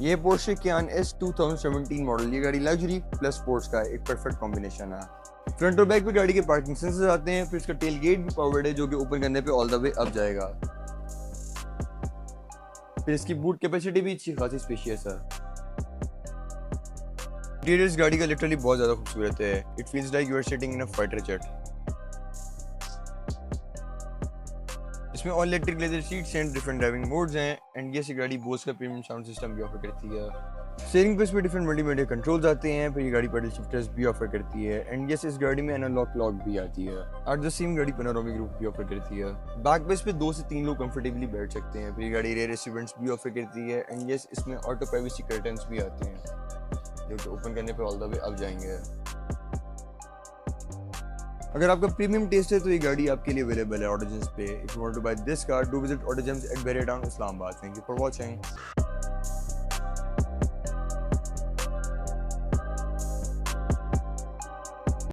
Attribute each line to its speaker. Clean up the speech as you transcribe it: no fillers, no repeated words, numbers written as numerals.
Speaker 1: ये Porsche Cayenne S 2017 model, ये गाड़ी लग्जरी प्लस स्पोर्ट्स का एक परफेक्ट कॉम्बिनेशन है। फ्रंट और बैक पे गाड़ी के पार्किंग सेंसर्स आते हैं, फिर इसका टेल गेट भी पावर्ड है जो कि ओपन करने पे ऑल द वे अप जाएगा। फिर इसकी बूट कैपेसिटी भी अच्छी खासी स्पेशियस है। इंटीरियर इस गाड़ी का लिटरली बहुत ज़्यादा खूबसूरत है। It feels like you are sitting in a fighter jet. इसमें all electric leather seats and different driving modes हैं एंड ये गाड़ी बोस का प्रीमियम साउंड सिस्टम भी ऑफर करती है। स्टीयरिंग पे इसमें डिफरेंट मल्टीमीडिया कंट्रोल्स आते हैं, फिर ये गाड़ी पैडल शिफ्टर्स भी ऑफर करती है एंड इस गाड़ी में एनालॉग क्लॉक भी आती है। एट द सेम गाड़ी पैनोरामिक रूफ भी ऑफर करती है। बैक बेस पे 2 से 3 लोग कंफर्टेबली बैठ सकते हैं। फिर ये गाड़ी रेयर इवेंट्स भी ऑफर करती है एंड इसमें ऑटो प्राइवेसी कर्टन्स भी आते हैं जो कि ओपन करने पे ऑल द वे अब जाएंगे। अगर आपका प्रीमियम टेस्ट है तो ये गाड़ी आपके लिए अवेलेबल है ऑटोजेम्स पे। If you want to buy this car, do visit Autogems at Bahria Town, Islamabad. Thank you for watching.